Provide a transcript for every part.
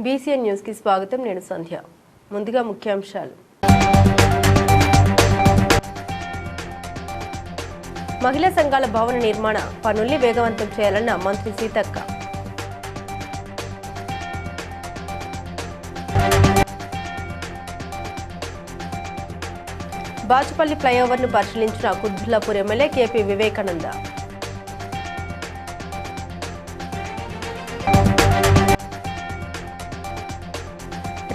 BCN news కి స్వాగతం. నేను సంధ్య. ముందుగా ముఖ్యాంశాలు. మహిళా సంఘాల భవన నిర్మాణ పనుల్ని వేగవంతం చేయాలన్న మంత్రి సీతక్క. బాచుపల్లి ఫ్లైఓవర్ను పరిశీలించిన కుత్బుల్లాపూర్ ఎమ్మెల్యే కేపీ వివేకానంద.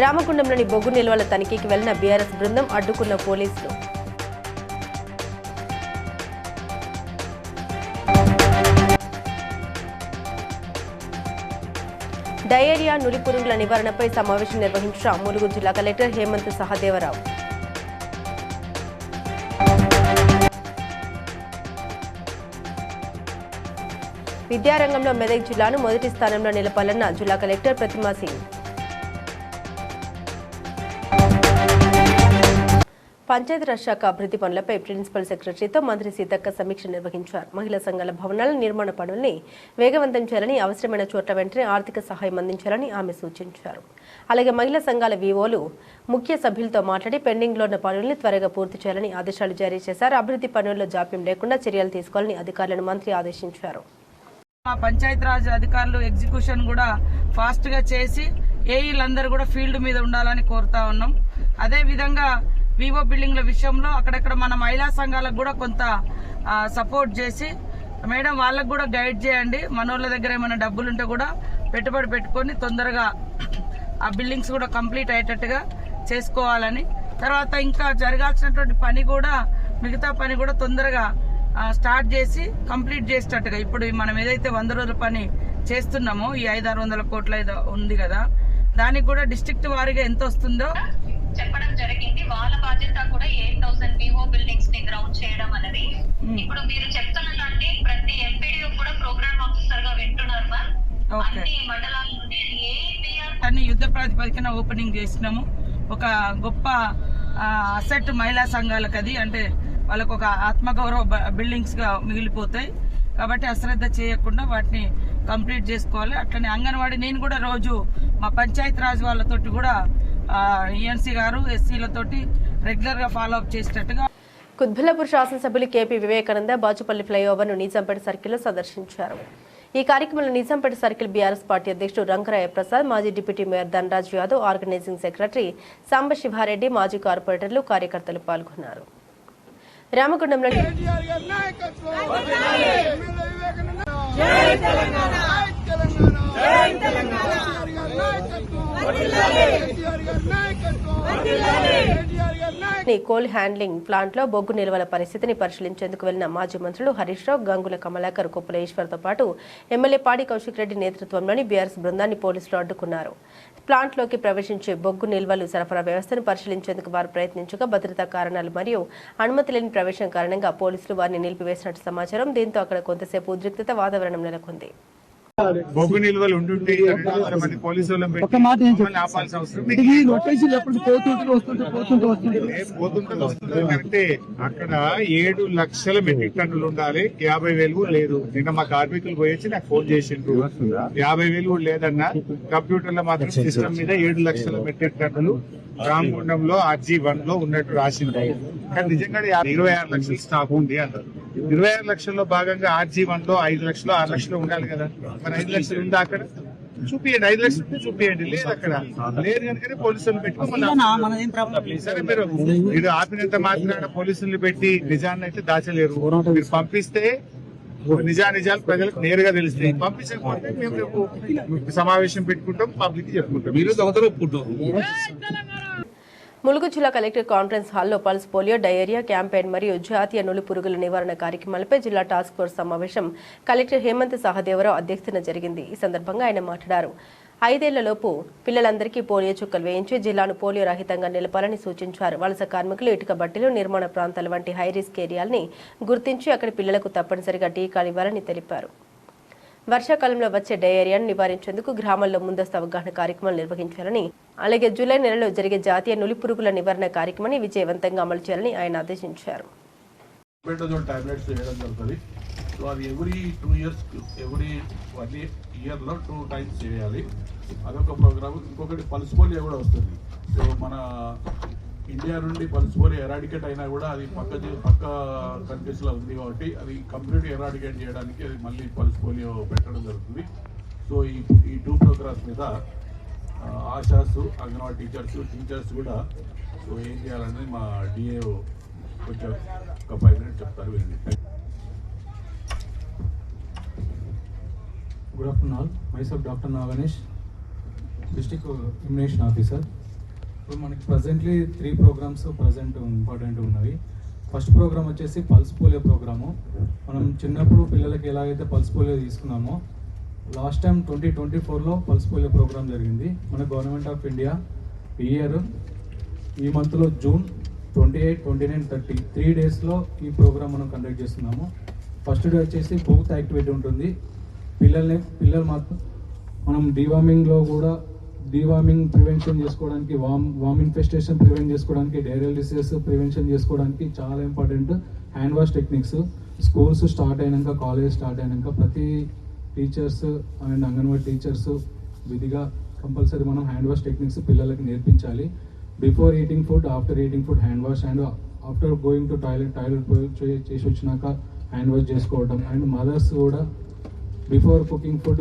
రామగుండంలోని బొగ్గు నిల్వల తనిఖీకి వెళ్లిన బీఆర్ఎస్ బృందం అడ్డుకున్న పోలీసులు. డయేరియా నులిపురుగుల నివారణపై సమావేశం నిర్వహించిన ములుగు జిల్లా కలెక్టర్ హేమంత్ సహదేవరావు. విద్యారంగంలో మెదక్ జిల్లాను మొదటి స్థానంలో నిలపాలన్న జిల్లా కలెక్టర్ ప్రతిమా సింగ్. పంచాయతీరాజ్ శాఖ అభివృద్ధి పనులపై ప్రిన్సిపల్ సెక్రటరీతో మంత్రి సీతక్క సమీక్ష నిర్వహించారు. మహిళా సంఘాల భవనాల నిర్మాణ పనుల్ని వేగవంతం చేయాలని, అవసరమైన చోట్ల వెంటనే ఆర్థిక సహాయం అందించాలని ఆమె సూచించారు. అలాగే మహిళా సంఘాల వీఓలు ముఖ్య సభ్యులతో మాట్లాడి పెండింగ్లో ఉన్న పనుల్ని త్వరగా పూర్తి చేయాలని ఆదేశాలు జారీ చేశారు. అభివృద్ధి పనుల్లో జాప్యం లేకుండా చర్యలు తీసుకోవాలని అధికారులను మంత్రి ఆదేశించారు. పంచాయతీరాజ్ అధికారులు ఎగ్జిక్యూషన్ కూడా ఫాస్ట్ గా చేసి ఏఈలందరూ కూడా ఫీల్డ్ మీద ఉండాలని కోరుతా ఉన్నాం. అదే విధంగా వివో బిల్డింగ్ల విషయంలో అక్కడక్కడ మన మహిళా సంఘాలకు కూడా కొంత సపోర్ట్ చేసి మేడం వాళ్ళకు కూడా గైడ్ చేయండి. మనోళ్ళ దగ్గర ఏమైనా డబ్బులు ఉంటే కూడా పెట్టుబడి పెట్టుకొని తొందరగా ఆ బిల్డింగ్స్ కూడా కంప్లీట్ అయ్యేటట్టుగా చేసుకోవాలని, తర్వాత ఇంకా జరగాల్సినటువంటి పని కూడా మిగతా పని కూడా తొందరగా స్టార్ట్ చేసి కంప్లీట్ చేసేటట్టుగా, ఇప్పుడు మనం ఏదైతే 100 రోజుల పని చేస్తున్నామో ఈ 500-600 కోట్ల ఉంది కదా, దానికి కూడా డిస్ట్రిక్ట్ వారీగా ఎంత వస్తుందో చెప్పడం జరిగింది. వాళ్ళ బాధ్యత కూడా 8000 వివో బిల్డింగ్స్ ని గ్రౌండ్ చేయడం అనేది. ఇప్పుడు మీరు చెప్తున్నదంటే ప్రతి ఎంపీడీ కూడా ప్రోగ్రామ్ ఆఫీసర్ గా వింటున్నారు మ్యామ్. అన్ని మండలాల్లోనే అన్ని యుద్ధ ప్రాతిపదికన ఓపెనింగ్ చేసినాము. ఒక గొప్ప అసెట్ మహిళా సంఘాలకు, అది అంటే వాళ్ళకు ఒక ఆత్మగౌరవ బిల్డింగ్స్ గా మిగిలిపోతాయి. కాబట్టి అశ్రద్ధ చేయకుండా వాటిని కంప్లీట్ చేసుకోవాలి. అట్లనే అంగన్వాడీ నేను కూడా రోజు మా పంచాయతీ రాజ్ వాళ్ళతోటి కూడా ఈఎన్సీ గారు ఎస్సీలతోటి రెగ్యులర్ గా ఫాలో అప్ చేసేటట్టుగా. కుత్బుల్లాపూర్ శాసనసభ్యులు కేపీ వివేకానంద బాచుపల్లి ఫ్లైఓవర్ ను నిజాంపేట సర్కిల్లో సందర్శించారు. ఈ కార్యక్రమంలో నిజాంపేట సర్కిల్ బీఆర్ఎస్ పార్టీ అధ్యక్షుడు రంగరాయ ప్రసాద్, మాజీ deputy mayor Dhanaraj Yadav, organising secretary Sambasiva Reddy, మాజీ కార్పొరేటర్లు, కార్యకర్తలు పాల్గొన్నారు. రామగుండంలో కోల్ హ్యాండ్లింగ్ ప్లాంట్ లో బొగ్గు నిల్వల పరిస్థితిని పరిశీలించేందుకు వెళ్లిన మాజీ మంత్రులు హరీష్ రావు, గంగుల కమలాకర్, కొప్పుల ఈశ్వర్తో పాటు ఎమ్మెల్యే పాడి కౌశిక్ రెడ్డి నేతృత్వంలోని బీఆర్ఎస్ బృందాన్ని పోలీసులు అడ్డుకున్నారు. ప్లాంట్ లోకి ప్రవేశించే బొగ్గు నిల్వలు సరఫరా వ్యవస్థను పరిశీలించేందుకు వారు ప్రయత్నించగా భద్రతా కారణాలు మరియు అనుమతి లేని ప్రవేశం కారణంగా పోలీసులు వారిని నిలిపివేసినట్టు సమాచారం. దీంతో అక్కడ కొంతసేపు ఉద్రిక్తత వాతావరణం నెలకొంది. బొగ్గు నిల్వలు ఉంటుంటే పోలీసులు కరెక్టే. అక్కడ 7 లక్షల మెట్రిక్ టన్నులు ఉండాలి, 50,000 లేదు. నిన్న మా కార్మికులు పోయొచ్చి నాకు ఫోన్ చేసిండ్రు, 50,000 కూడా లేదన్నా. కంప్యూటర్లో మాత్రం సిస్టమ్ మీద 7 లక్షల మెట్రిక్ టన్నులు రామగుండంలో RG1 లో ఉన్నట్టు రాసింది. కానీ నిజంగా 26 లక్షల స్టాక్ ఉంది అంటారు. 26 లక్షల్లో భాగంగా RG1 లో 5 లక్షలు 6 లక్షలు ఉండాలి కదా. మరి 5 లక్షలు ఉందా అక్కడ? చూపియండి. 5 లక్షలు ఉంటే చూపియండి. లేదు అక్కడ లేదు కనుకనే పోలీసులు పెట్టుకోమని. సరే, మీరు ఆపినంత మాత్రాన పోలీసులు పెట్టి నిజాన్ని అయితే దాచలేరు. మీరు పంపిస్తే నిజాలు ప్రజలకు నేరుగా తెలుస్తాయి. పంపించకపోతే మేము రేపు సమావేశం పెట్టుకుంటాం, పబ్లిక్ చెప్పుకుంటాం. మీరు దొంగతనం ఒప్పుకుంటాం. ములుగు జిల్లా కలెక్టర్ కాన్ఫరెన్స్ హాల్లో పల్స్ పోలియో, డయేరియా క్యాంపెయిన్ మరియు జాతీయ నులి పురుగుల నివారణ కార్యక్రమాలపై జిల్లా టాస్క్ ఫోర్స్ సమావేశం కలెక్టర్ హేమంత్ సహదేవరావు అధ్యక్షతన జరిగింది. ఈ సందర్భంగా ఆయన మాట్లాడారు. 5 ఏళ్లలోపు పిల్లలందరికీ పోలియో చుక్కలు వేయించి జిల్లాను పోలియో రహితంగా నిలపాలని సూచించారు. వలస కార్మికులు, ఇటుక బట్టీలు, నిర్మాణ ప్రాంతాల వంటి హైరిస్క్ ఏరియాల్ని గుర్తించి అక్కడి పిల్లలకు తప్పనిసరిగా టీకాలు ఇవ్వాలని తెలిపారు. వర్షాకాలంలో వచ్చే డయేరియాను నివారించేందుకు గ్రామాల్లో ముందస్తు అవగాహన కార్యక్రమాలు నిర్వహించాలని, అలాగే జూలై నెలలో జరిగే జాతీయ నులి పురుగుల నివారణ కార్యక్రమాన్ని విజయవంతంగా అమలు చేయాలని ఆయన ఆదేశించారు. సో అది ఎవ్రీ 2 years ఎవ్రీ 1 yearలో 2 times చేయాలి. అదొక ప్రోగ్రామ్. ఇంకొకటి పల్స్ పోలియో కూడా వస్తుంది. సో మన ఇండియా నుండి పల్స్ పోలియో ఎరాడికేట్ అయినా కూడా అది పక్క కంట్రీస్లో ఉంది కాబట్టి అది కంప్లీట్ ఎరాడికేట్ చేయడానికి అది మళ్ళీ పల్స్ పోలియో పెట్టడం జరుగుతుంది. సో ఈ 2 ప్రోగ్రామ్స్ మీద ఆశాస్, అంగన్వాడీ టీచర్స్ కూడా సో ఏం చేయాలనేది మా డిఏఓ కొంచెం ఒక 5 minutes చెప్తారు. వినండి. Good afternoon all. Myself Dr. Naganesh, District Immunization Officer. ఇప్పుడు మనకి ప్రజెంట్లీ 3 programs ప్రజెంట్ ఇంపార్టెంట్ ఉన్నవి. ఫస్ట్ ప్రోగ్రామ్ వచ్చేసి పల్స్ పోలియో ప్రోగ్రాము. మనం చిన్నప్పుడు పిల్లలకి ఎలాగైతే పల్స్ పోలియో తీసుకున్నామో లాస్ట్ టైం 2024లో పల్స్ పోలియో ప్రోగ్రామ్ జరిగింది. మన గవర్నమెంట్ ఆఫ్ ఇండియా ఈ మంత్లో June 28, 29, 30 3 daysలో ఈ ప్రోగ్రామ్ మనం కండక్ట్ చేస్తున్నాము. ఫస్ట్ డే వచ్చేసి బూత్ యాక్టివిటీ ఉంటుంది. పిల్లలు మాత్రం మనం డీవార్మింగ్ ప్రివెన్షన్ చేసుకోవడానికి, వామ్ ఇన్ఫెస్టేషన్ ప్రివెంట్ చేసుకోవడానికి, డైరియల్ డిసీజెస్ ప్రివెన్షన్ చేసుకోవడానికి చాలా important hand wash techniques. Schools start అయినాక, కాలేజ్ స్టార్ట్ అయినాక ప్రతి టీచర్స్ అండ్ అంగన్వాడీ టీచర్స్ విధిగా కంపల్సరీ మనం హ్యాండ్ వాష్ టెక్నిక్స్ పిల్లలకి నేర్పించాలి. Before eating food, after eating food hand wash, and after going to toilet చేసి వచ్చినాక హ్యాండ్ వాష్ చేసుకోవడం. అండ్ మదర్స్ కూడా before cooking food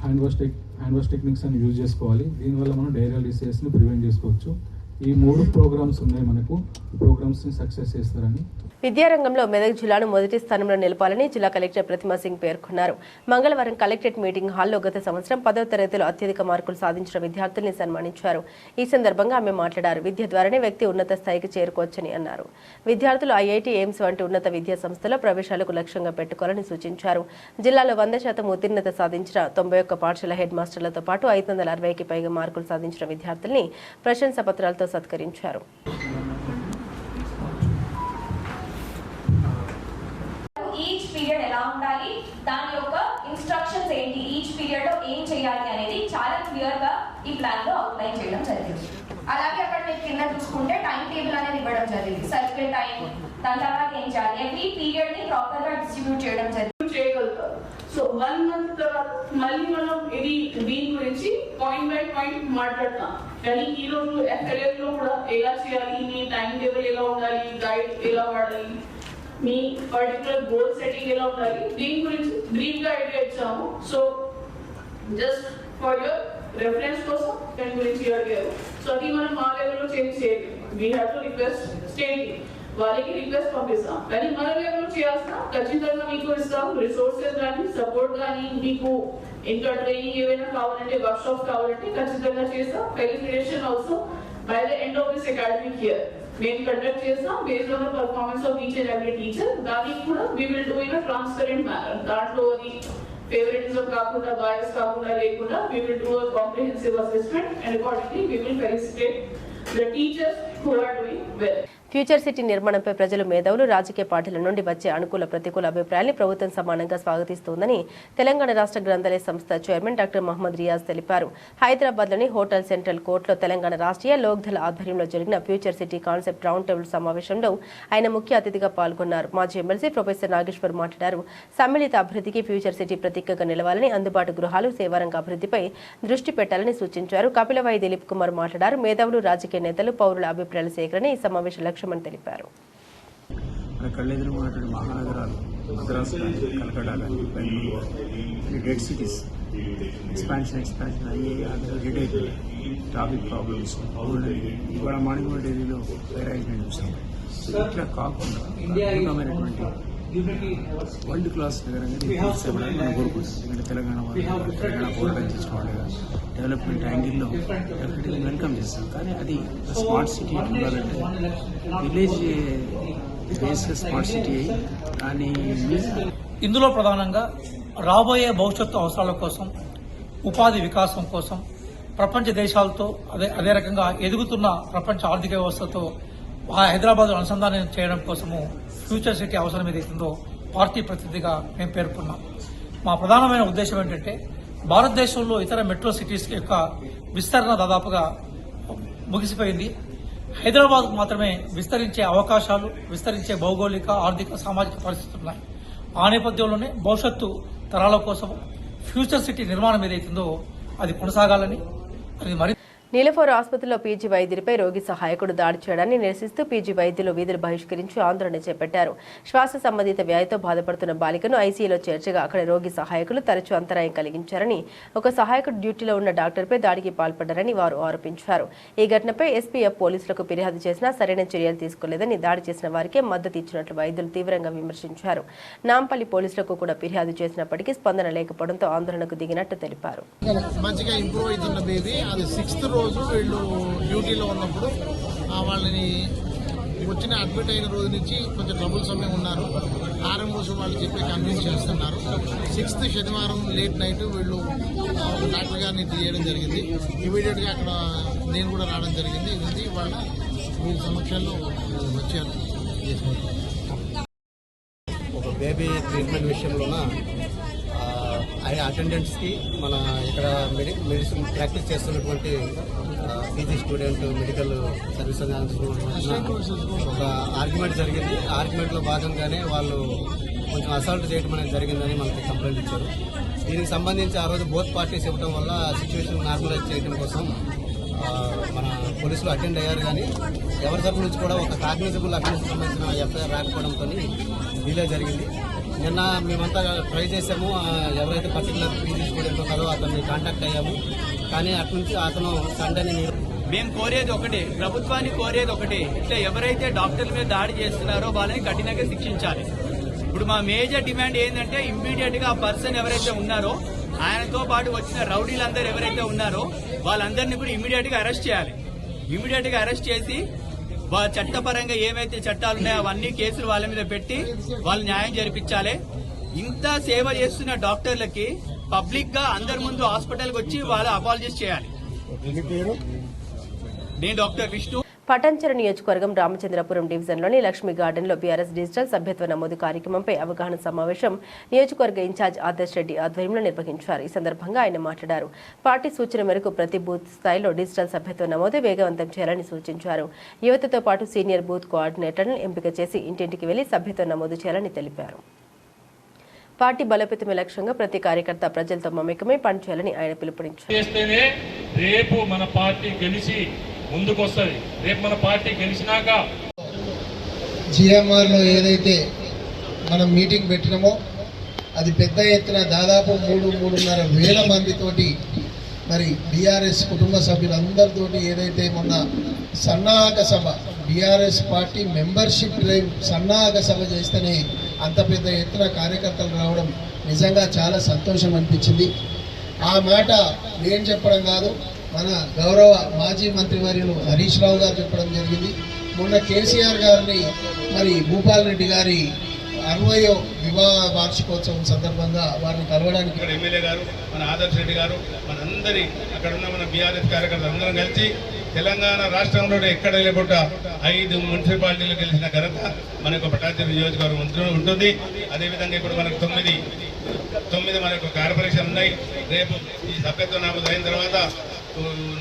hand wash techniques అని యూజ్ చేసుకోవాలి. దీనివల్ల మనం డైరియల్ డిసీజెస్ని ప్రివెంట్ చేసుకోవచ్చు. ఈ 3 ప్రోగ్రామ్స్ ఉన్నాయి మనకు. ప్రోగ్రామ్స్ని సక్సెస్ చేస్తారని. విద్యారంగంలో మెదక్ జిల్లాను మొదటి స్థానంలో నిలపాలని జిల్లా కలెక్టర్ ప్రతిమా సింగ్ పేర్కొన్నారు. మంగళవారం కలెక్టరేట్ మీటింగ్ హాల్లో గత సంవత్సరం 10వ తరగతిలో అత్యధిక మార్కులు సాధించిన విద్యార్థుల్ని సన్మానించారు. ఈ సందర్భంగా ఆమె మాట్లాడారు. విద్య ద్వారానే వ్యక్తి ఉన్నత స్థాయికి చేరుకోవచ్చని అన్నారు. విద్యార్థులు ఐఐటి, ఎయిమ్స్ వంటి ఉన్నత విద్యా సంస్థల ప్రవేశాలకు లక్ష్యంగా పెట్టుకోవాలని సూచించారు. జిల్లాలో 100% ఉత్తీర్ణత సాధించిన 91 పాఠశాల హెడ్ మాస్టర్లతో పాటు 560కి పైగా మార్కులు సాధించిన విద్యార్థుల్ని ప్రశంసా పత్రాలతో సత్కరించారు. ఈచ్ పీరియడ్ ఎలా ఉండాలి, దాని యొక్క ఇన్స్ట్రక్షన్స్ ఏంటి, ఈచ్ పీరియడ్ లో ఏం చేయాలి అనేది చాలా క్లియర్ గా ఈ ప్లాన్ లో అవుట్లైన్ చేయడం జరిగింది. అలాగే అక్కడ మీరు కింద చూసుకుంటే టైం టేబుల్ అనేది ఇవ్వడం జరిగింది. సర్కిల్ టైం, దాని తర్వాత ఏం చేయాలి, ఎవ్రీ పీరియడ్ ని ప్రాపర్ గా డిస్ట్రిబ్యూట్ చేయడం జరిగింది. చేయగలుగుతారు. సో 1 month తర్వాత మళ్ళీ మనం దీని గురించి పాయింట్ బై పాయింట్ మాట్లాడతాం. కానీ ఈ రోజు ఎఫ్ఎల్ఎల్ లో కూడా ఎలా చేయాలి, మీ టైం టేబుల్ ఎలా ఉండాలి, గైడ్ ఎలా వాడాలి, మీ పర్టికులర్ గోల్ సెట్టింగ్ ఎలా ఉండాలి, దీని గురించి బ్రీఫ్ గా ఐడియా ఇచ్చాము. So just for your reference కోసం దాని గురించి అడిగారు. సో అది మనం మా లెవెల్లో చేంజ్ చేయలేదు. We have to request state వాళ్ళకి రిక్వెస్ట్ పంపిస్తాం. కానీ మన లెవెల్లో చేయాల్సిన ఖచ్చితంగా మీకు ఇస్తాం. రిసోర్సెస్ కానీ, సపోర్ట్ కానీ, మీకు ఇంకా ట్రైనింగ్ ఏమైనా కావాలంటే, వర్క్ షాప్స్ కావాలంటే ఖచ్చితంగా చేస్తాం. Felicitation also by the end of this academic year మేము కండక్ట్ చేస్తాం based on the performance of each and every teacher. దానికి కూడా we will do in a transparent manner. దాంట్లో అది ఫేవరెటిజం కాకుండా, బయాస్ కాకుండా లేకుండా we will do a comprehensive assessment and accordingly we will felicitate the teachers who are doing well. Future city నిర్మాణంపై ప్రజలు, మేధావులు, రాజకీయ పార్టీల నుండి వచ్చే అనుకూల, ప్రతికూల అభిప్రాయాల్ని ప్రభుత్వం సమానంగా స్వాగతిస్తోందని తెలంగాణ రాష్ట్ర గ్రంథాలయ సంస్థ చైర్మన్ డాక్టర్ మహమ్మద్ రియాజ్ తెలిపారు. హైదరాబాద్లోని హోటల్ సెంట్రల్ కోర్టులో తెలంగాణ రాష్ట్రీయ లోక్దళ ఆధ్వర్యంలో జరిగిన future city concept round table సమావేశంలో ఆయన ముఖ్య అతిథిగా పాల్గొన్నారు. మాజీ ఎమ్మెల్సీ ప్రొఫెసర్ నాగేశ్వర్ మాట్లాడారు. సమ్మిళిత అభివృద్ధికి ఫ్యూచర్ సిటీ ప్రతీకగా నిలవాలని, అందుబాటు గృహాలు, సేవారంగ అభివృద్ధిపై దృష్టి పెట్టాలని సూచించారు. కపిలవాయి దిలీప్ కుమార్ మాట్లాడారు. మేధావులు, రాజకీయ నేతలు, పౌరుల అభిప్రాయాల సేకరణ ఈ సమావేశ లక్ష్యమని తెలిపారు. కళ్ళెదురు ఉన్నటువంటి మహానగరాలు మద్రాసు కానీ, కలకత్తా కానీ, బెంగళూరు, గ్రేట్ సిటీస్ ఎక్స్పాన్షన్ అయ్యే రిటైల్ ట్రాఫిక్ ప్రాబ్లమ్స్ ఇవాళ మాణికవాడ ఏరియాలో పేరాయిట్మెంట్ చూసాం. ఇట్లా కాకుండా అద్భుతమైనటువంటి వరల్డ్ క్లాస్ నగరంగా మనం కోరుకుంటాం. ఎందుకంటే తెలంగాణ పోరాటం చేసిన వాళ్ళగా డెవలప్మెంట్ యాంగిల్లో డెఫినెట్గా వెల్కమ్ చేస్తాం. కానీ అది స్మార్ట్ సిటీ ఉండాలంటే విలేజ్ బేస్డ్ స్మార్ట్ సిటీ అయ్యి కానీ ఇందులో ప్రధానంగా రాబోయే భవిష్యత్తు అవసరాల కోసం, ఉపాధి వికాసం కోసం, ప్రపంచ దేశాలతో అదే రకంగా ఎదుగుతున్న ప్రపంచ ఆర్థిక వ్యవస్థతో హైదరాబాద్ అనుసంధానం చేయడం కోసము ఫ్యూచర్ సిటీ అవసరం ఏదైతుందో పార్టీ ప్రతినిధిగా మేము పేర్కొన్నాం. మా ప్రధానమైన ఉద్దేశం ఏంటంటే భారతదేశంలో ఇతర మెట్రో సిటీస్ యొక్క విస్తరణ దాదాపుగా ముగిసిపోయింది. హైదరాబాద్ మాత్రమే విస్తరించే అవకాశాలు, విస్తరించే భౌగోళిక, ఆర్థిక, సామాజిక పరిస్థితులు ఉన్నాయి. ఆ నేపథ్యంలోనే భవిష్యత్తు తరాల కోసం ఫ్యూచర్ సిటీ నిర్మాణం ఏదైతుందో అది కొనసాగాలని, అది మరి నీలఫోర్ ఆసుపత్రిలో పీజీ వైద్యుడిపై రోగి సహాయకుడు దాడి చేయడాన్ని నిరసిస్తూ పీజీ వైద్యులు విధులు బహిష్కరించి ఆందోళన చేపట్టారు. శ్వాస సంబంధిత వ్యాధితో బాధపడుతున్న బాలికను ఐసీయూలో చేర్చగా అక్కడ రోగి సహాయకులు తరచూ అంతరాయం కలిగించారని, ఒక సహాయకుడు డ్యూటీలో ఉన్న డాక్టర్పై దాడికి పాల్పడ్డారని వారు ఆరోపించారు. ఈ ఘటనపై ఎస్పీఎఫ్ పోలీసులకు ఫిర్యాదు చేసినా సరైన చర్యలు తీసుకోలేదని, దాడి చేసిన వారికే మద్దతు ఇచ్చినట్లు వైద్యులు తీవ్రంగా విమర్శించారు. నాంపల్లి పోలీసులకు కూడా ఫిర్యాదు చేసినప్పటికీ స్పందన లేకపోవడంతో ఆందోళనకు దిగినట్టు తెలిపారు. రోజు వీళ్ళు డ్యూటీలో ఉన్నప్పుడు వాళ్ళని వచ్చిన అడ్మిట్ అయిన రోజు నుంచి కొంచెం ట్రబుల్ సమయం ఉన్నారు. ఆర్ఎంఓస్ వాళ్ళు చెప్పి కన్విన్స్ చేస్తున్నారు. 6th శనివారం లేట్ నైట్ వీళ్ళు డాక్టర్ గారిని తీయడం జరిగింది. ఇమీడియట్గా అక్కడ నేను కూడా రావడం జరిగింది. ఇది వాళ్ళ మీ సమక్షంలో వచ్చారు. ఒక బేబీ ట్రీట్మెంట్ విషయంలోన అటెండెంట్స్కి మన ఇక్కడ మెడిసిన్ ప్రాక్టీస్ చేస్తున్నటువంటి పీజీ స్టూడెంట్ మెడికల్ సర్వీస్ ఒక ఆర్గ్యుమెంట్ జరిగింది. ఆర్గ్యుమెంట్లో భాగంగానే వాళ్ళు కొంచెం అసాల్ట్ చేయడం అనేది జరిగిందని మనకి కంప్లైంట్ ఇచ్చారు. దీనికి సంబంధించి ఆ రోజు బోత్ పార్టీస్ ఇవ్వడం వల్ల సిచ్యువేషన్ నార్మలైజ్ చేయడం కోసం మన పోలీసులు అటెండ్ అయ్యారు. కానీ ఎవరి తరపు నుంచి కూడా ఒక కాగ్నిజబుల్ అఫెన్స్ సంబంధించిన ఎఫ్ఐఆర్ రాకపోవడంతో డిలే జరిగింది. నిన్న మేమంతా ట్రై చేసాము. ఎవరైతే పర్టికులర్ పీజీ స్టూడెంట్ ఉన్నారో అతన్ని కాంటాక్ట్ అయ్యాము. కానీ అటు నుంచి అతను సండేని మేము కోరేది ఒకటి, ప్రభుత్వాన్ని కోరేది ఒకటి, ఇట్లా ఎవరైతే డాక్టర్ల మీద దాడి చేస్తున్నారో వాళ్ళని కఠినంగా శిక్షించాలి. ఇప్పుడు మా మేజర్ డిమాండ్ ఏంటంటే ఇమ్మీడియట్ గా ఆ పర్సన్ ఎవరైతే ఉన్నారో ఆయనతో పాటు వచ్చిన రౌడీలందరూ ఎవరైతే ఉన్నారో వాళ్ళందరినీ కూడా ఇమ్మీడియట్ గా అరెస్ట్ చేయాలి. ఇమ్మీడియట్ గా అరెస్ట్ చేసి చట్టపరంగా ఏమైతే చట్టాలు ఉన్నాయో అవన్నీ కేసులు వాళ్ళ మీద పెట్టి వాళ్ళు న్యాయం జరిపించాలి. ఇంత సేవ చేస్తున్న డాక్టర్లకి పబ్లిక్ గా అందరి ముందు హాస్పిటల్కి వచ్చి వాళ్ళు అపాలజీస్ చేయాలి. నేను డాక్టర్ విష్ణు. పటాన్చెరు నియోజకవర్గం రామచంద్రపురం డివిజన్లోని లక్ష్మీ గార్డెన్లో బీఆర్ఎస్ డిజిటల్ సభ్యత్వ నమోదు కార్యక్రమంపై అవగాహన సమావేశం నియోజకవర్గ ఇన్ఛార్జ్ ఆదర్శ్ రెడ్డి ఆధ్వర్యంలో నిర్వహించారు. ఈ సందర్భంగా ఆయన మాట్లాడారు. పార్టీ సూచన మేరకు ప్రతి బూత్ స్థాయిలో డిజిటల్ సభ్యత్వ నమోదు వేగవంతం చేయాలని సూచించారు. యువతతో పాటు సీనియర్ బూత్ కోఆర్డినేటర్లను ఎంపిక చేసి ఇంటింటికి వెళ్లి సభ్యత్వ నమోదు చేయాలని తెలిపారు. పార్టీ బలోపేతమే లక్ష్యంగా ప్రతి కార్యకర్త ప్రజలతో మమేకమై పనిచేయాలని ఆయన పిలుపునిచ్చారు. రేపు మన పార్టీ గెలిచి ముందుకు వస్తుంది. రేపు మన పార్టీ గెలిచినాక జిఎంఆర్లో ఏదైతే మనం మీటింగ్ పెట్టినామో అది పెద్ద ఎత్తున దాదాపు 3-3.5 వేల మందితోటి మరి బీఆర్ఎస్ కుటుంబ సభ్యులందరితోటి ఏదైతే మొన్న సన్నాహక సభ బీఆర్ఎస్ పార్టీ మెంబర్షిప్ డ్రైవ్ సన్నాహక సభ చేస్తేనే అంత పెద్ద ఎత్తున కార్యకర్తలు రావడం నిజంగా చాలా సంతోషం అనిపించింది. ఆ మాట నేను చెప్పడం కాదు, మన గౌరవ మాజీ మంత్రివర్యులు హరీష్ రావు గారు చెప్పడం జరిగింది. మొన్న కేసీఆర్ గారిని మరి భూపాల్ రెడ్డి గారి 60వ వివాహ వార్షికోత్సవం సందర్భంగా వారిని కలవడానికి ఎమ్మెల్యే గారు, మన ఆదర్శ్ రెడ్డి గారు, మనందరి అక్కడ ఉన్న మన బీఆర్ఎస్ కార్యకర్తలు అందరం కలిసి తెలంగాణ రాష్ట్రంలో ఎక్కడ లేకుండా 5 మున్సిపాలిటీలు గెలిచిన ఘనత మనకు పటాన్చెరు నియోజకవర్గం ఉంటుంది. అదేవిధంగా ఇప్పుడు మనకు 9 మనకు కార్పొరేషన్ ఉన్నాయి. రేపు ఈ సభ్యత్వ నమోదు అయిన తర్వాత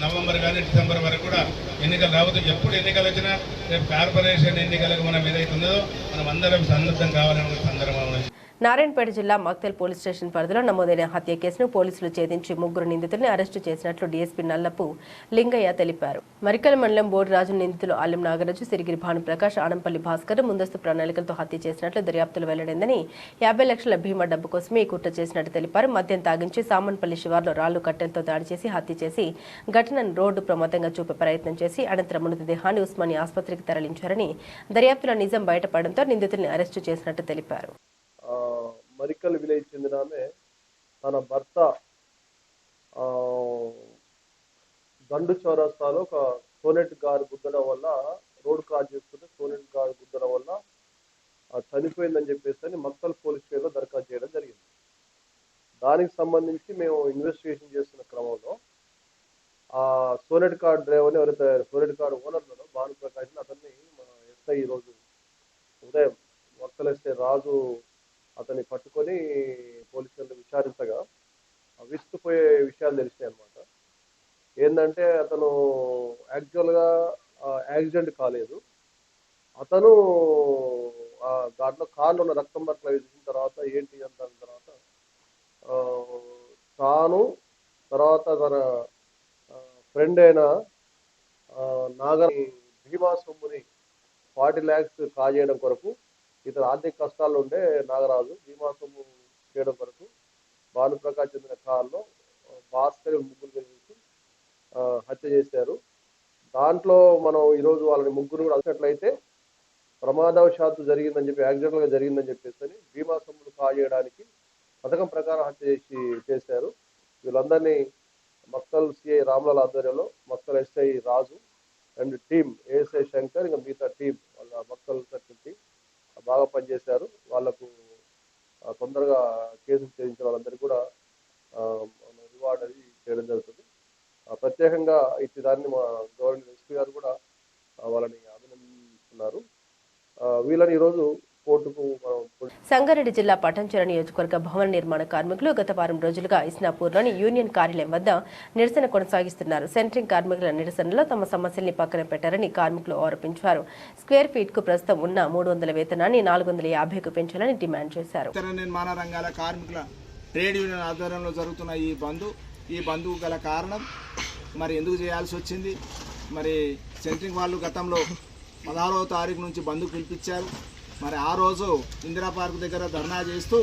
నవంబర్ కానీ డిసెంబర్ వరకు కూడా ఎన్నికలు రావద్దు. ఎప్పుడు ఎన్నికలు వచ్చినా రేపు కార్పొరేషన్ ఎన్నికలకు మనం ఏదైతే ఉందో మనం అందరం సన్నద్ధం కావాలనే సందర్భంలో నారాయణపేట జిల్లా మక్తల్ పోలీస్ స్టేషన్ పరిధిలో నమోదైన హత్య కేసును పోలీసులు ఛేదించి 3 నిందితుల్ని అరెస్టు చేసినట్లు డీఎస్పీ నల్లపు లింగయ్య తెలిపారు. మరికల్ మండలం బోర్రాజు నిందితులు ఆలెం నాగరాజు, సిరిగిరి భానుప్రకాష్, ఆనంపల్లి భాస్కర్ ముందస్తు ప్రణాళికలతో హత్య చేసినట్లు దర్యాప్తులు వెల్లడైందని 50 లక్షల భీమా డబ్బు కోసమే ఈ కుట్ర చేసినట్టు తెలిపారు. మద్యం తాగించి సామన్పల్లి శివార్లో రాళ్లు కట్టెలతో దాడి చేసి హత్య చేసి ఘటనను రోడ్డు ప్రమాదంగా చూపే ప్రయత్నం చేసి అనంతరం మృతదేహాన్ని ఉస్మానియా ఆసుపత్రికి తరలించారని దర్యాప్తులో నిజం బయటపడడంతో నిందితుల్ని అరెస్టు చేసినట్టు తెలిపారు. మరికల్ విలేజ్ చెందిన ఆమె తన భర్త గండు చౌరస్తాలో ఒక సోనెట్ గారు గుద్దడం వల్ల రోడ్ క్రాస్ చేస్తుంటే సోనెట్ గారు గుద్దడం వల్ల చనిపోయిందని చెప్పేసి మక్తల్ పోలీస్ స్టేషన్లో దరఖాస్తు చేయడం జరిగింది. దానికి సంబంధించి మేము ఇన్వెస్టిగేషన్ చేస్తున్న క్రమంలో ఆ సోనెట్ కార్ డ్రైవర్ని ఎవరైతే సోనెట్ కార్ ఓనర్లో భానుప్రకాష్ని అతన్ని మన ఎస్ఐ ఈరోజు ఉదయం మక్తల్ ఎస్ఐ రాజు అతన్ని పట్టుకొని పోలీసులు విచారించగా విస్తుపోయే విషయాలు తెలిసినాయి అన్నమాట. ఏంటంటే అతను యాక్చువల్గా యాక్సిడెంట్ కాలేదు, అతను దాంట్లో కాళ్ళు ఉన్న రక్తం మరకలు అవి చూసిన తర్వాత ఏంటి అంత తర్వాత తాను తర్వాత తన ఫ్రెండ్ అయిన నాగని భీమా సొమ్ముని 40 lakhs కాజేయడం కొరకు ఇతను ఆర్థిక కష్టాల్లో ఉండే నాగరాజు భీమా సొమ్ము చేయడం కొరకు భానుప్రకాష్ చెందిన కారులో భాస్కర్ ముగ్గురు కలిసి హత్య చేశారు. దాంట్లో మనం ఈరోజు వాళ్ళని ముగ్గురు కూడా వచ్చినట్లయితే ప్రమాదవశాత్తు జరిగిందని చెప్పి యాక్సిడెంట్గా జరిగిందని చెప్పేసి భీమా సొమ్ములు కాజేయడానికి పథకం ప్రకారం హత్య చేశారు. వీళ్ళందరినీ మక్కల్ సిఐ రామ్లాల్ ఆధ్వర్యంలో Makkal SI Raju and team ASI Shankar ఇంకా మిగతా టీం వాళ్ళ మక్కల్ సర్కిల్ టీం బాగా పనిచేశారు. వాళ్ళకు తొందరగా కేసులు చేయించిన వాళ్ళందరికీ కూడా రివార్డ్ అది చేయడం జరుగుతుంది. ప్రత్యేకంగా ఇచ్చి దాన్ని మా గవర్నమెంట్ ఎస్పీ గారు కూడా వాళ్ళని అభినందిస్తున్నారు. వీళ్ళని ఈరోజు కోర్టుకు సంగారెడ్డి జిల్లా పటాన్చెరు నియోజకవర్గ భవన నిర్మాణ కార్మికులు గత వారం రోజులుగా ఇస్నాపూర్లోని యూనియన్ కార్యాలయం వద్ద నిరసన కొనసాగిస్తున్నారు. సెంట్రింగ్ కార్మికుల నిరసనలో తమ సమస్యల్ని పక్కన పెట్టారని కార్మికులు ఆరోపించారు. స్క్వేర్ ఫీట్ కు ప్రస్తుతం ఉన్న 300 వేతనాన్ని 450కు పెంచాలని డిమాండ్ చేశారు. నిర్మాణ రంగాల కార్మికుల ట్రేడ్ యూనియన్ ఆధ్వర్యంలో జరుగుతున్న ఈ బంధువు గల కారణం మరి ఎందుకు చేయాల్సి వచ్చింది? మరి సెంట్రింగ్ వాళ్ళు గతంలో 16వ తారీఖు నుంచి బంధు పిలిపించారు. మరి ఆ రోజు ఇందిరా పార్క్ దగ్గర ధర్నా చేస్తూ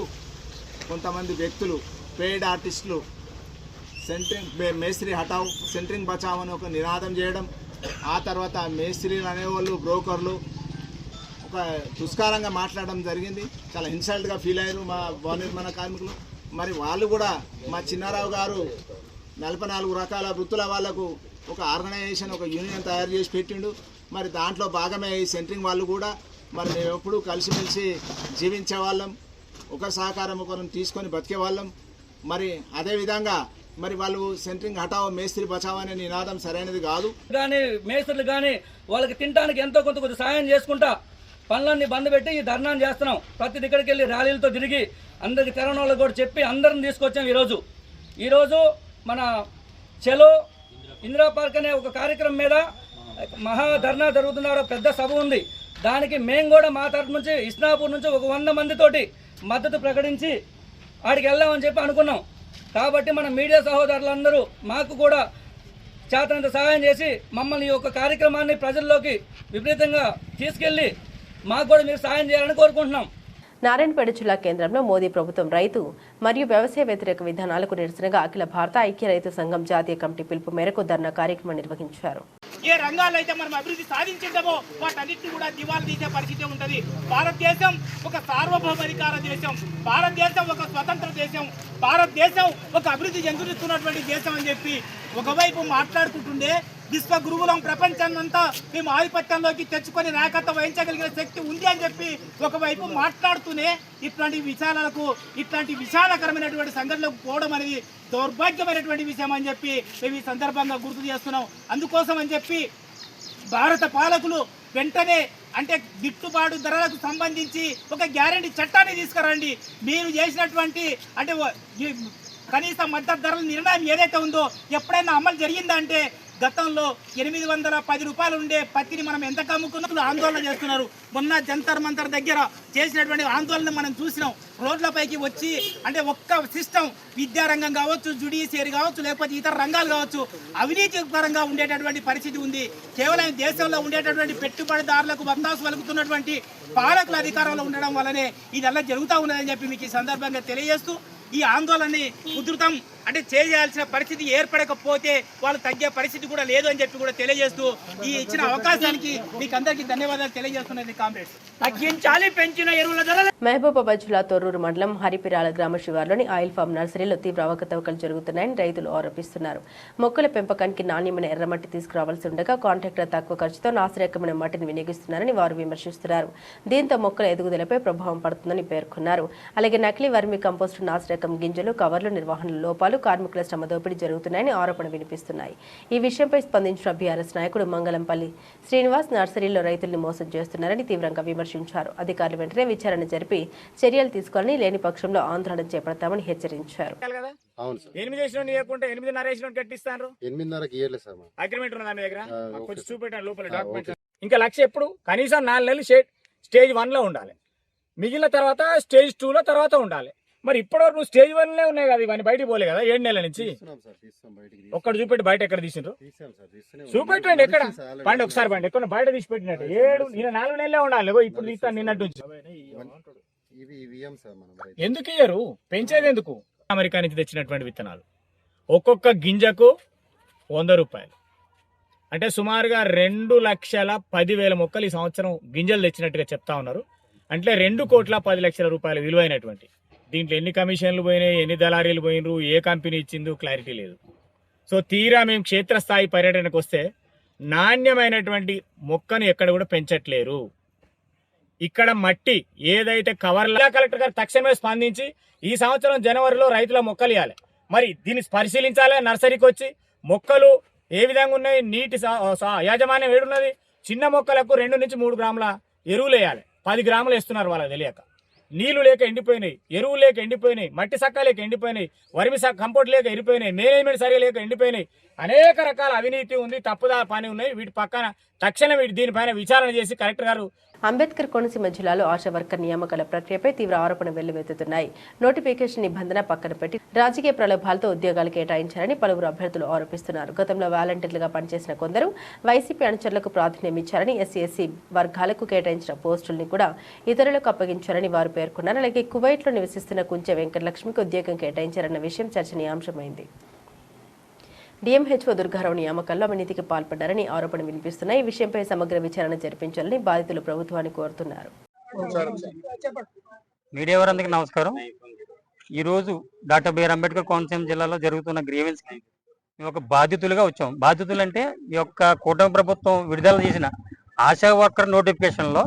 కొంతమంది వ్యక్తులు పెయిడ్ ఆర్టిస్టులు మేస్త్రి హటావ్ సెంట్రింగ్ బచావ్ అని ఒక నినాదం చేయడం, ఆ తర్వాత మేస్త్రీలు అనేవాళ్ళు బ్రోకర్లు ఒక దుష్కారంగా మాట్లాడడం జరిగింది. చాలా ఇన్సల్ట్గా ఫీల్ అయ్యారు మా భవన నిర్మాణ కార్మికులు. మరి వాళ్ళు కూడా మా చిన్నారావు గారు 44 రకాల వృత్తుల వాళ్లకు ఒక ఆర్గనైజేషన్ ఒక యూనియన్ తయారు చేసి పెట్టిండు. మరి దాంట్లో భాగమే ఈ సెంట్రింగ్ వాళ్ళు కూడా మరి మేము ఎప్పుడు కలిసిమెలిసి జీవించే వాళ్ళం, ఒకరి సహకారం ఒకరిని తీసుకొని బతికే వాళ్ళం. మరి అదేవిధంగా మరి వాళ్ళు సెంట్రింగ్ హటావ్ మేస్త్రి బచావ్ అనే నినాదం సరైనది కాదు. కానీ మేస్త్రులు కానీ వాళ్ళకి తినడానికి ఎంతో కొంత సాయం చేసుకుంటా పనులన్నీ బంద్ పెట్టి ఈ ధర్నాన్ని చేస్తున్నాం. ప్రతి దగ్గరికి వెళ్ళి ర్యాలీలతో తిరిగి అందరికి తెరవని వాళ్ళకి కూడా చెప్పి అందరిని తీసుకొచ్చాం. ఈరోజు మన చెలో ఇందిరా పార్క్ అనే ఒక కార్యక్రమం మీద మహా ధర్నా జరుగుతున్న పెద్ద సభ ఉంది. దానికి మేము కూడా మా తరఫు నుంచి ఇస్నాపూర్ నుంచి ఒక 100 మందితోటి మద్దతు ప్రకటించి ఆడికి వెళ్దామని చెప్పి అనుకున్నాం. కాబట్టి మన మీడియా సహోదరులందరూ మాకు కూడా చేతనంత సహాయం చేసి మమ్మల్ని ఈ యొక్క కార్యక్రమాన్ని ప్రజల్లోకి విపరీతంగా తీసుకెళ్లి మాకు కూడా మీరు సహాయం చేయాలని కోరుకుంటున్నాం. నారాయణపేట జిల్లా కేంద్రంలో మోదీ ప్రభుత్వం రైతు మరియు వ్యవసాయ వ్యతిరేక విధానాలకు నిరసనగా అఖిల భారత ఐక్య రైతు సంఘం జాతీయ కమిటీ పిలుపు మేరకు ధర్నా కార్యక్రమం నిర్వహించారు. ఏ రంగాల్లో అయితే మనం అభివృద్ధి సాధించిందామో వాటన్నిటిని కూడా దివాలు తీసే పరిస్థితి ఉంటుంది. భారతదేశం ఒక సార్వభౌమాధికార దేశం, భారతదేశం ఒక స్వతంత్ర దేశం, భారతదేశం ఒక అభివృద్ధి చెందుతున్నటువంటి దేశం అని చెప్పి ఒకవైపు మాట్లాడుకుంటుండే విశ్వగురువులం ప్రపంచాన్నంతా మేము ఆధిపత్యంలోకి తెచ్చుకొని నాయకత్వం వహించగలిగిన శక్తి ఉంది అని చెప్పి ఒకవైపు మాట్లాడుతూనే ఇట్లాంటి విషాదకరమైనటువంటి సంఘటనలకు పోవడం అనేది దౌర్భాగ్యమైనటువంటి విషయం అని చెప్పి మేము ఈ సందర్భంగా గుర్తు చేస్తున్నాం. అందుకోసం అని చెప్పి భారత పాలకులు వెంటనే అంటే గిట్టుబాటు ధరలకు సంబంధించి ఒక గ్యారెంటీ చట్టాన్ని తీసుకురండి. మీరు చేసినటువంటి అంటే కనీస మద్దతు ధరల నిర్ణయం ఏదైతే ఉందో ఎప్పుడైనా అమలు జరిగిందా అంటే గతంలో 810 రూపాయలు ఉండే పత్తిని మనం ఎంత కమ్ముకున్నప్పుడు ఆందోళన చేస్తున్నారు. మొన్న జంతర్ మంతర్ దగ్గర చేసినటువంటి ఆందోళన మనం చూసినాం. రోడ్లపైకి వచ్చి అంటే ఒక్క సిస్టమ్ విద్యారంగం కావచ్చు, జుడిషియరీ కావచ్చు, లేకపోతే ఇతర రంగాలు కావచ్చు అవినీతి పరంగా ఉండేటటువంటి పరిస్థితి ఉంది. కేవలం దేశంలో ఉండేటటువంటి పెట్టుబడిదారులకు బందాసు వలుకుతున్నటువంటి పాలకుల అధికారంలో ఉండడం వల్లనే ఇదల్లా జరుగుతూ ఉన్నదని చెప్పి మీకు ఈ సందర్భంగా తెలియజేస్తూ ఈ ఆందోళనని ఉధృతం అంటే చేయాల్సిన పరిస్థితి ఏర్పడకపోతే వాళ్ళు తగ్గే పరిస్థితి కూడా లేదు అని చెప్పి కూడా తెలియజేస్తూ ఈ ఇచ్చిన అవకాశానికి మీకు అందరికీ ధన్యవాదాలు తెలియజేస్తున్నది కామ్రేడ్స్. తగ్గించాలి పెంచిన ఎరువుల ధరలు. మహబూబాబాద్ జిల్లా తొర్రూరు మండలం హరిపిరాల గ్రామ శివార్లోని ఆయిల్ ఫామ్ నర్సరీలో తీవ్ర అవకతవకలు జరుగుతున్నాయని రైతులు ఆరోపిస్తున్నారు. మొక్కల పెంపకానికి నాణ్యమైన ఎర్రమట్టి తీసుకురావాల్సి ఉండగా కాంట్రాక్టర్ తక్కువ ఖర్చుతో నాసిరకమైన మట్టిని వినియోగిస్తున్నారని వారు విమర్శిస్తున్నారు. దీంతో మొక్కల ఎదుగుదలపై ప్రభావం పడుతుందని పేర్కొన్నారు. అలాగే నకిలీ వర్మి కంపోస్టు, నాసిరకం గింజలు, కవర్లు నిర్వహణ లోపాలు, కార్మికుల శ్రమ దోపిడీ జరుగుతున్నాయని ఆరోపణ వినిపిస్తున్నాయి. ఈ విషయంపై స్పందించిన బీఆర్ఎస్ నాయకుడు మంగళంపల్లి శ్రీనివాస్ నర్సరీలో రైతుల్ని మోసం చేస్తున్నారని తీవ్రంగా విమర్శించారు. అధికారులు వెంటనే విచారణ జరిపి చర్యలు తీసుకోవాలని, లేని పక్షంలో ఆందోళన చేపడతామని హెచ్చరించారు. అగ్రిమెంట్ ఉన్నదా మీ దగ్గర? కొంచెం చూపెట్టాను లోపల డాక్యుమెంట్స్. ఇంకా లక్ష్యం ఎప్పుడు కనీసం 4 నెలలు స్టేజ్ 1 లో ఉండాలి. మిగిలిన తర్వాత స్టేజ్ 2లో తర్వాత ఉండాలి. మరి ఇప్పటివరకు నువ్వు స్టేజ్ 1లోనే ఉన్నాయి కదా, ఇవన్నీ బయటికి పోలే కదా 7 నెలల నుంచి. ఒక్కడు చూపెట్టి బయట ఎక్కడ తీసిండ్రు చూపెట్టండి, ఎక్కడ పండి ఒకసారి పండి ఎక్కడ బయట తీసి పెట్టినట్టు 7 నేను 4 నెలలే ఉండాలి. ఇప్పుడు తీస్తాను నిన్నట్టు నుంచి. ఎందుకు ఇయ్యరు? పెంచేది ఎందుకు? అమెరికా నుంచి తెచ్చినటువంటి విత్తనాలు ఒక్కొక్క గింజకు 100 రూపాయలు, అంటే సుమారుగా 2,10,000 మొక్కలు ఈ సంవత్సరం గింజలు తెచ్చినట్టుగా చెప్తా ఉన్నారు. అంటే 2,10,00,000 రూపాయలు విలువైనటువంటి. దీంట్లో ఎన్ని కమిషన్లు పోయినాయి, ఎన్ని దళారీలు పోయినరు, ఏ కంపెనీ ఇచ్చిందో క్లారిటీ లేదు. సో తీరా మేము క్షేత్రస్థాయి పర్యటనకు వస్తే నాణ్యమైనటువంటి మొక్కను ఎక్కడ కూడా పెంచట్లేరు. ఇక్కడ మట్టి ఏదైతే కవర్లా కలెక్టర్ గారు తక్షణమే స్పందించి ఈ సంవత్సరం జనవరిలో రైతుల మొక్కలు ఇవ్వాలి. మరి దీన్ని పరిశీలించాలి. నర్సరీకి వచ్చి మొక్కలు ఏ విధంగా ఉన్నాయి, నీటి యాజమాన్యం ఏడున్నది. చిన్న మొక్కలకు 2 నుంచి 3 గ్రాముల ఎరువులు వేయాలి, 10 గ్రాములు వేస్తున్నారు వాళ్ళకి తెలియక. నీళ్లు లేక ఎండిపోయినాయి, ఎరువులు లేక ఎండిపోయినాయి, మట్టి సక్క లేక ఎండిపోయినాయి, వర్మి కంపోర్ట్ లేక ఎండిపోయినాయి, మేనేజ్మెంట్ సరిగా లేక ఎండిపోయినాయి. అనేక రకాల అవినీతి ఉంది, తప్పుదా పని ఉన్నాయి. వీటి పక్కన తక్షణం దీనిపైన విచారణ చేసి కలెక్టర్ గారు. అంబేద్కర్ కోనసీమ జిల్లాలో ఆశా వర్కర్ నియామకాల ప్రక్రియపై తీవ్ర ఆరోపణలు వెల్లువెత్తుతున్నాయి. నోటిఫికేషన్ నిబంధన పక్కన పెట్టి రాజకీయ ప్రలోభాలతో ఉద్యోగాలు కేటాయించారని పలువురు అభ్యర్థులు ఆరోపిస్తున్నారు. గతంలో వాలంటీర్లుగా పనిచేసిన కొందరు వైసీపీ అనుచరులకు ప్రాధాన్యం ఇచ్చారని, ఎస్సీ వర్గాలకు కేటాయించిన పోస్టుల్ని కూడా ఇతరులకు అప్పగించారని వారు పేర్కొన్నారు. అలాగే కువైట్లో నివసిస్తున్న కుంచె వెంకటలక్ష్మికి ఉద్యోగం కేటాయించారన్న విషయం చర్చనీయాంశమైంది. డిఎంహెచ్ఓ దుర్గారావు నియామకాల్లో అవినీతికి పాల్పడ్డారని ఆరోపణ వినిపిస్తున్నాయి. ఈ విషయంపై సమగ్ర విచారణ జరిపించాలని బాధితులు ప్రభుత్వాన్ని కోరుతున్నారు. మీడియా వారందరికీ నమస్కారం. ఈరోజు డాక్టర్ బిఆర్ అంబేద్కర్ కోనసీమ జిల్లాలో జరుగుతున్న గ్రీవెన్స్కి మేము ఒక బాధితులుగా వచ్చాం. బాధితులు అంటే ఈ యొక్క కూటమి ప్రభుత్వం విడుదల చేసిన ఆశా వర్కర్ నోటిఫికేషన్లో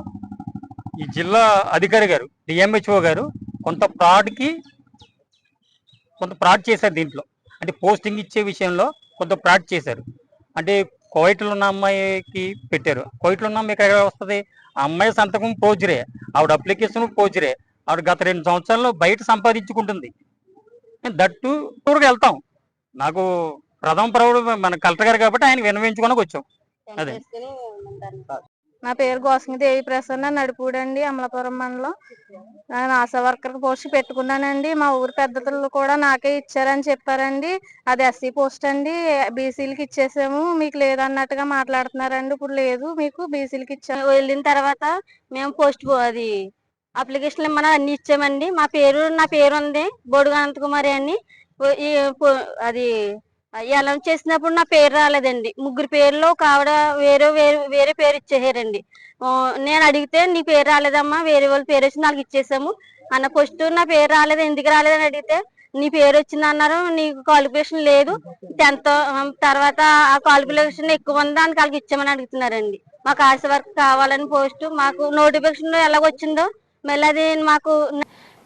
ఈ జిల్లా అధికారి గారు డిఎంహెచ్ఓ గారు కొంత ఫ్రాడ్ చేశారు. దీంట్లో అంటే పోస్టింగ్ ఇచ్చే విషయంలో కొంత ఫ్రాడ్ చేశారు. అంటే కోవిట్లో ఉన్న అమ్మాయికి పెట్టారు. కోవిట్లో ఉన్న అమ్మాయి ఎక్కడ వస్తుంది? ఆ అమ్మాయి సంతకం పోజరే, ఆవిడ అప్లికేషన్ పోజరే. ఆవిడ గత 2 సంవత్సరాల్లో బయట సంపాదించుకుంటుంది. దట్టు టూర్కి వెళ్తాం. నాకు ప్రథమ పౌరుడు మన కలెక్టర్ గారు కాబట్టి ఆయన విన్నవించుకోవడానికి వచ్చాం. అదే నా పేరు గోసంగిదేవి ప్రసన్న, నడుపూడండి, అమలాపురం మండలం. నేను ఆశా వర్కర్ పోస్ట్ పెట్టుకున్నానండి. మా ఊరు పెద్దలు కూడా నాకే ఇచ్చారని చెప్పారండి. అది ఎస్సీ పోస్ట్ అండి. బీసీలకి ఇచ్చేసాము, మీకు లేదన్నట్టుగా మాట్లాడుతున్నారండి. ఇప్పుడు లేదు, మీకు బీసీలకి ఇచ్చాము. వెళ్ళిన తర్వాత మేము పోస్ట్ అది అప్లికేషన్ ఇమ్మని అన్ని ఇచ్చామండి. నా పేరు ఉంది బొడుగు అనంతకుమారి అని. అది అనౌన్స్ చేసినప్పుడు నా పేరు రాలేదండి. 3 పేర్లో ఒక ఆవిడ వేరే పేరు ఇచ్చేసారండి. నేను అడిగితే నీ పేరు రాలేదమ్మా, వేరే వాళ్ళ పేరు వచ్చి నాకు ఇచ్చేసాము అన్న. ఫస్ట్ నా పేరు రాలేదు, ఎందుకు రాలేదని అడిగితే నీ పేరు వచ్చింది అన్నారు. నీకు క్వాలిఫికేషన్ లేదు, 10th తర్వాత ఆ క్వాలిఫికేషన్ ఎక్కువ ఉంది, దానికి వాళ్ళకి ఇచ్చామని అడుగుతున్నారండి. మాకు ఆశా వర్క్ కావాలని పోస్ట్ మాకు నోటిఫికేషన్ ఎలాగొచ్చిందో మళ్ళీ అది మాకు.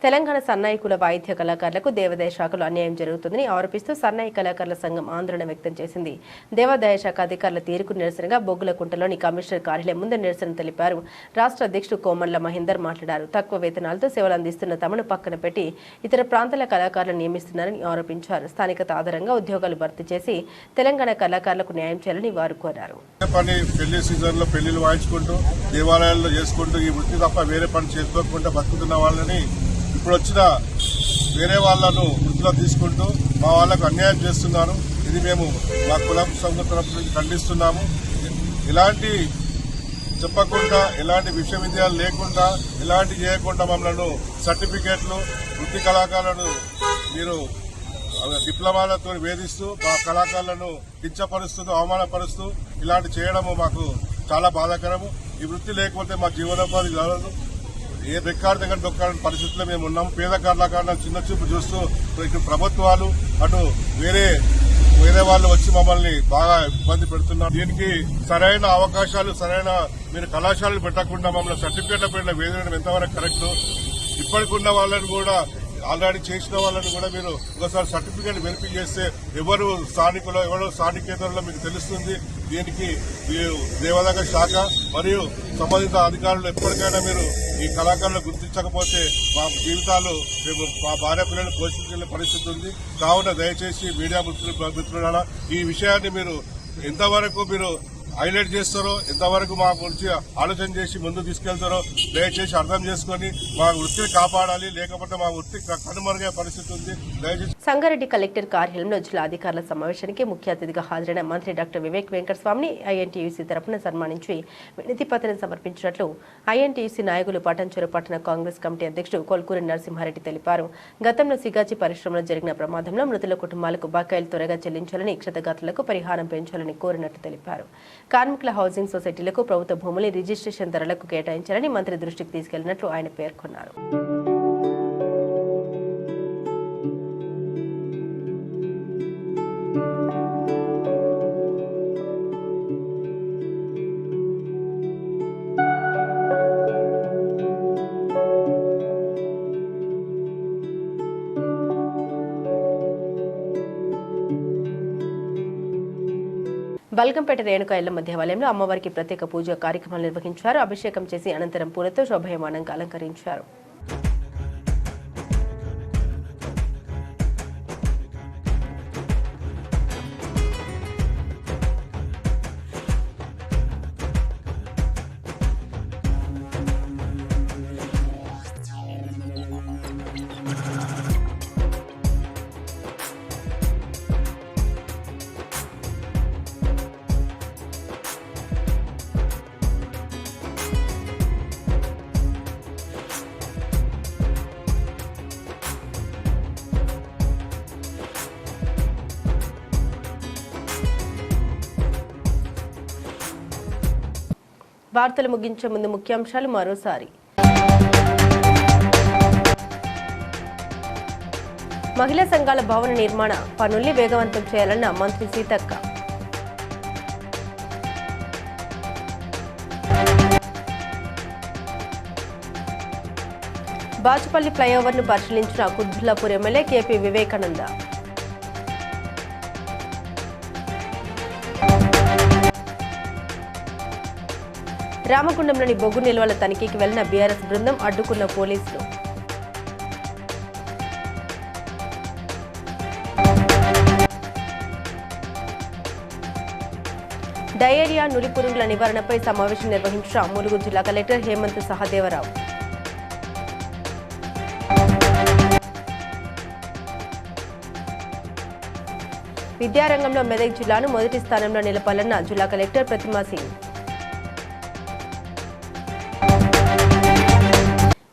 తెలంగాణ సన్నాయి కుల వాయిద్య కళాకారులకు దేవాదాయ శాఖలో అన్యాయం జరుగుతుందని ఆరోపిస్తూ సన్నాయి కళాకారుల సంఘం ఆందోళన వ్యక్తం చేసింది. దేవాదాయ శాఖ అధికారుల తీరుకు నిరసనగా బొగ్గులకుంటలోని కమిషనర్ కార్యాలయం ముందు నిరసన తెలిపారు. రాష్ట్ర అధ్యక్షుడు కోమళ్ల మహేందర్ మాట్లాడారు. తక్కువ వేతనాలతో సేవలు అందిస్తున్న తమను పక్కన పెట్టి ఇతర ప్రాంతాల కళాకారులను నియమిస్తున్నారని ఆరోపించారు. స్థానికత ఆధారంగా ఉద్యోగాలు భర్తీ చేసి తెలంగాణ కళాకారులకు న్యాయం చేయాలని వారు కోరారు. పెళ్లి సీజన్ లో పెళ్లిళ్ళు వాయించుకుంటూ దేవాలయాల్లో చేసుకుంటూ ఈ వృత్తి తప్ప వేరే పని చేసుకోకుండా బతుకుతున్న వాళ్ళని ఇప్పుడు వచ్చిన వేరే వాళ్ళను వృత్తిలో తీసుకుంటూ మా వాళ్ళకు అన్యాయం చేస్తున్నారు. ఇది మేము మా కులం సంఘం తరఫు నుంచి ఖండిస్తున్నాము. ఇలాంటి చెప్పకుండా, ఎలాంటి విశ్వవిద్యాలయాలు లేకుండా, ఇలాంటి చేయకుండా మమ్మల్ని సర్టిఫికేట్లు వృత్తి కళాకారులను మీరు డిప్లొమాలతో వేధిస్తూ మా కళాకారులను కించపరుస్తూ అవమానపరుస్తూ ఇలాంటి చేయడము మాకు చాలా బాధాకరము. ఈ వృత్తి లేకపోతే మా జీవనోపాధి కాదు. ఏ రెక్కాడి దగ్గర దొక్కాలని పరిస్థితుల్లో మేము ఉన్నాం. పేద కళాకారులను చిన్న చూపు చూస్తూ ఇటు ప్రభుత్వాలు అటు వేరే వాళ్ళు వచ్చి మమ్మల్ని బాగా ఇబ్బంది పెడుతున్నారు. దీనికి సరైన అవకాశాలు, సరైన మీరు కళాశాలలు పెట్టకుండా మమ్మల్ని సర్టిఫికేట్ల పెట్టిన వేదన ఎంతవరకు కరెక్ట్? ఇప్పటికున్న వాళ్ళని కూడా ఆల్రెడీ చేసిన వాళ్ళని కూడా మీరు ఒకసారి సర్టిఫికేట్ వెరిఫై చేస్తే ఎవరు స్థానికులో ఎవరు స్థానికేతరులో మీకు తెలుస్తుంది. దీనికి దేవాదాయ శాఖ మరియు సంబంధిత అధికారులు ఎప్పటికైనా మీరు ఈ కళాకారులు గుర్తించకపోతే మా జీవితాలు మేము మా భార్య పిల్లలు పోషించే పరిస్థితి ఉంది. కావున దయచేసి మీడియా మిత్రులారా ఈ విషయాన్ని మీరు ఎంతవరకు మీరు హైలైట్ చేస్తారో, ఎంతవరకు మా గురించి ఆలోచన చేసి ముందు తీసుకెళ్తారో దయచేసి అర్థం చేసుకొని మా వృత్తిని కాపాడాలి, లేకపోతే మా వృత్తి కనుమరుగే పరిస్థితి ఉంది. దయచేసి సంగారెడ్డి కలెక్టర్ కార్యాలయంలో జిల్లా అధికారుల సమావేశానికి ముఖ్య అతిథిగా హాజరైన మంత్రి డాక్టర్ వివేక్ వెంకటస్వామిని ఐఎన్టీయూసీ తరఫున సన్మానించి వినతి పత్రం సమర్పించినట్లు ఐఎన్టీయూసీ నాయకులు పటాన్చెరు పట్టణ కాంగ్రెస్ కమిటీ అధ్యక్షుడు కొల్కూరి నరసింహారెడ్డి తెలిపారు. గతంలో సిగాచి పరిశ్రమలో జరిగిన ప్రమాదంలో మృతుల కుటుంబాలకు బకాయిలు త్వరగా చెల్లించాలని, క్షతగాత్రులకు పరిహారం పెంచాలని కోరినట్టు తెలిపారు. కార్మికుల హౌసింగ్ సొసైటీలకు ప్రభుత్వ భూములు రిజిస్ట్రేషన్ ధరలకు కేటాయించాలని మంత్రి దృష్టికి తీసుకెళ్లినట్లు ఆయన పేర్కొన్నారు. బల్గంపేట రేణుకా ఎల్లమ్మ దేవాలయంలో అమ్మవారికి ప్రత్యేక పూజా కార్యక్రమాలు నిర్వహించారు. అభిషేకం చేసి అనంతరం పూలతో శోభాయమానంగా అలంకరించారు. వార్తలు ముగించే ముందు ముఖ్యాంశాలు మరోసారి. మహిళా సంఘాల భవన నిర్మాణ పనుల్ని వేగవంతం చేయాలన్న మంత్రి సీతక్క. బాచుపల్లి ఫ్లైఓవర్ను పరిశీలించిన కుత్బుల్లాపూర్ ఎమ్మెల్యే కేపీ వివేకానంద. రామగుండంలోని బొగ్గు నిల్వల తనిఖీకి వెళ్లిన బీఆర్ఎస్ బృందం అడ్డుకున్న పోలీసులు. డయేరియా నులిపురుగుల నివారణపై సమావేశం నిర్వహించిన ములుగు జిల్లా కలెక్టర్ హేమంత్ సహదేవరావు. విద్యారంగంలో మెదక్ జిల్లాను మొదటి స్థానంలో నిలపాలన్న జిల్లా కలెక్టర్ ప్రతిమా సింగ్.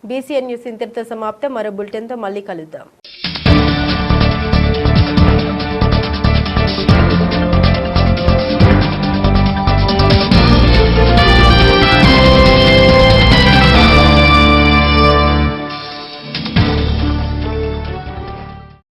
BCN న్యూస్ ఇంతటితో సమాప్తం. మరో బులెటిన్తో మళ్ళీ కలుద్దాం.